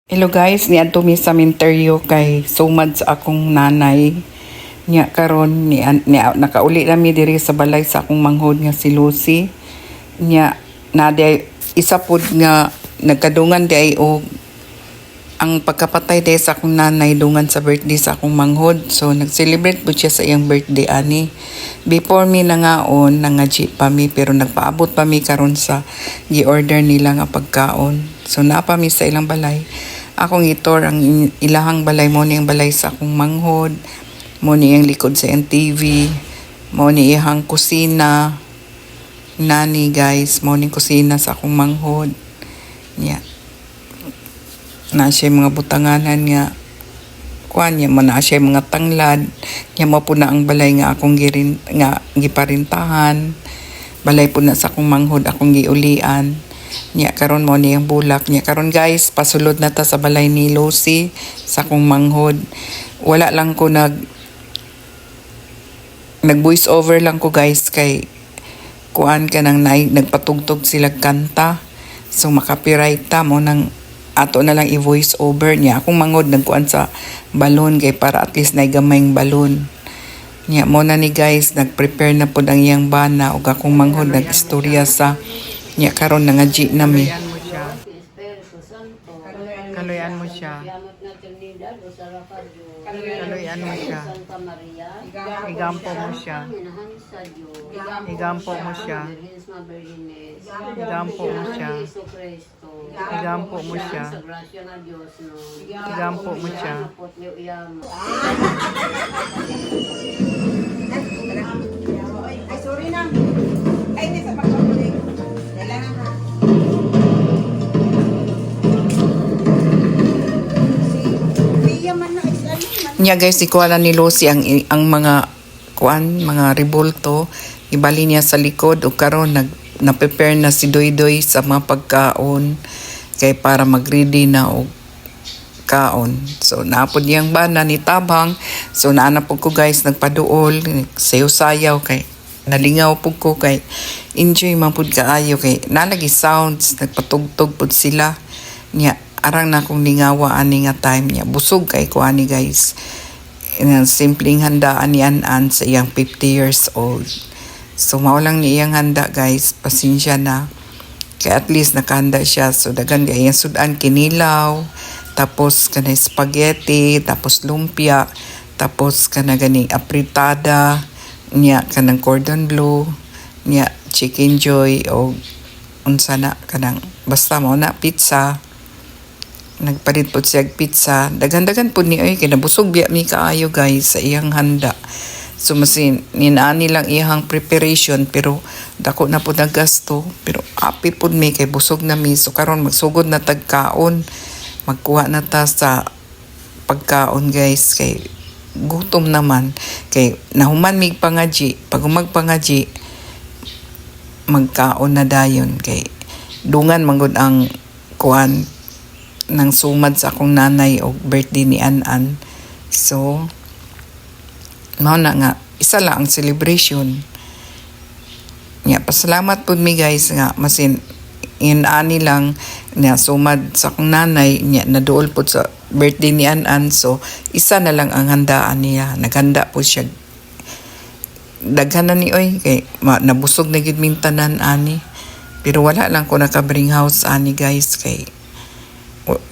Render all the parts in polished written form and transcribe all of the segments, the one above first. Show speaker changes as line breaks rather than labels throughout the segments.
Hello guys, niadto mi sa minteryo kay sumad sa akong nanay. Nya karon nakauli na mi diri sa balay sa akong manghod nga si Lucy. Nya na isa pud nga nagkadungan di ay og ang pagkapatay di sa akong nanay dungan sa birthday sa akong manghod. So nag-celebrate pud siya sa iyang birthday ani. Before mi nangaon nangaji pa mi pero nagpaabot pa mi karon sa gi-order nila nga pagkaon. So naapa mi sa ilang balay. Akong itor ang ilahang balay mo ni ang balay sa akong manghod, mo ni ang likod sa NTV, mo ni ihang kusina, nani guys, mo ni kusina sa akong manghod. Nya. Na siya mga butanganan nga kuan niya man na siya mga tanglad, nya mo po na ang balay nga akong giparintahan. Balay po na sa akong manghod akong giulian. Nya karon mo ni ang bulak nya karon guys pasulod na ta sa balay ni Lucy sa akong manghod. Wala lang ko nag voice over lang ko guys kay kuan ka nang nagpatugtog sila kanta, so makapiright ta mo nang ato na lang i-voice over niya akong manghod nagkuan sa balon kay para at least na gamayng balon. Nya mo na ni guys nagprepare na pud ang iyang bana ug akong manghod nagistorya sa nya karon nangaji na mi. Kaloyan mo siya. Kaloyan mo siya. Igampo mo siya. Igampo mo siya. Igampo mo siya. Igampo mo siya. Igampo mo siya.
Ay, sorry na. Ay, hindi sa pagkakulik. Kailangan ha. Si Pia man na isa
Nya guys, ikuha ni Lucy ang mga kuan, mga rebulto. Ibali niya sa likod o karon na-prepare na si Doy sa mga pagkaon kay para mag-ready na og kaon. So naapod niyang bana ni Tabang. So naanapod ko guys nagpaduol, sayo-sayaw kay nalingaw pud ko kay enjoy man pud kaayo kay nalagi sounds nagpatugtog pud sila. Nya arang na akong lingawa ani nga time niya busog kay ko ani guys. Simpleng handaan ni Anan sa iyang 50 years old. So mao lang ni iyang handa guys, pasensya na. Kay at least nakahanda siya. So dagan kay iyang sudan kinilaw, tapos kanay spaghetti, tapos lumpia, tapos kana ganing apritada, nya kanang cordon bleu, nya chicken joy o unsa na kanang basta mo na pizza. Nagpalit po siya pizza. Dagan-dagan po ni ay kinabusog biya mi kaayo guys sa iyang handa. So masin ninani lang iyang preparation pero dako na po nagasto pero happy po mi kay busog na mi. So karon magsugod na tagkaon. Magkuha na ta sa pagkaon guys kay gutom naman kay nahuman mig pangaji. Pag magpangaji magkaon na dayon kay dungan manggod ang kuan nang sumad sa akong nanay o birthday ni Anan. So mao na nga isa lang ang celebration. Nya pasalamat pud mi guys nga masin inani lang na sumad sa akong nanay nya naduol pud sa birthday ni Anan. So isa na lang ang handaan niya. Naghanda po siya. Daghan na ni oy kay nabusog na gid ming tanan ani. Pero wala lang ko naka-bring house ani guys kay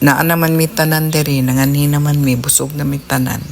naa naman mi tanan diri nangani naman mi busog na mi tanan.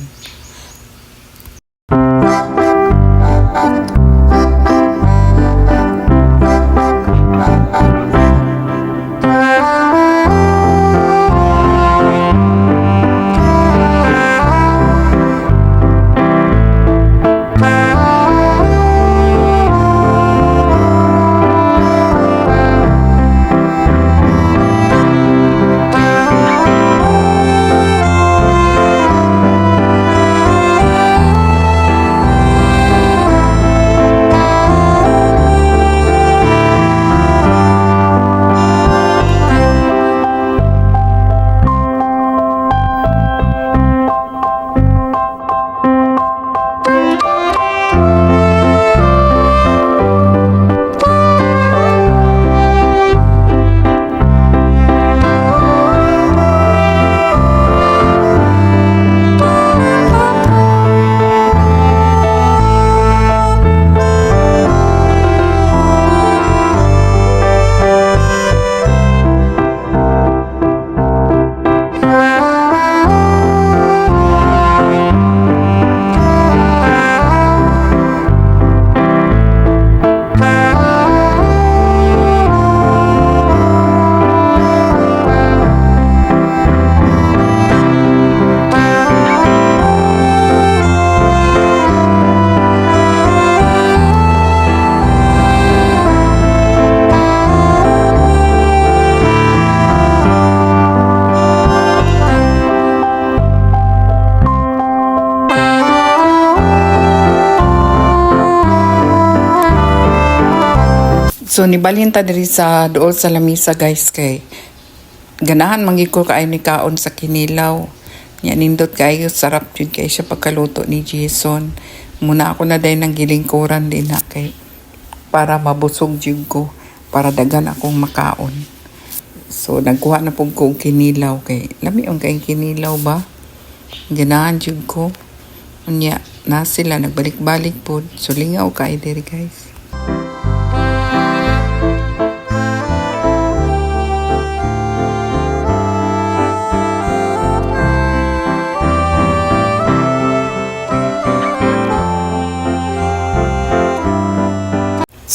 So nibalhin ta diri sa dool sa lamisa guys kay ganahan manggid ko kaayo ni kaon sa kinilaw. Nya nindot kayo sarap jud kay siya pagkaluto ni Jason. Muna ako na day nang gilingkuran din na kay para mabusog jud ko para dagan akong makaon. So nagkuha na pug ko og kinilaw kay lami ang kay kinilaw ba. Ganahan jud ko. Unya na sila nagbalik-balik pod. So lingaw kay diri guys.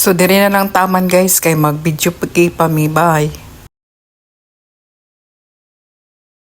So, dire na lang taman guys, kay mag-video pa mi. Bye.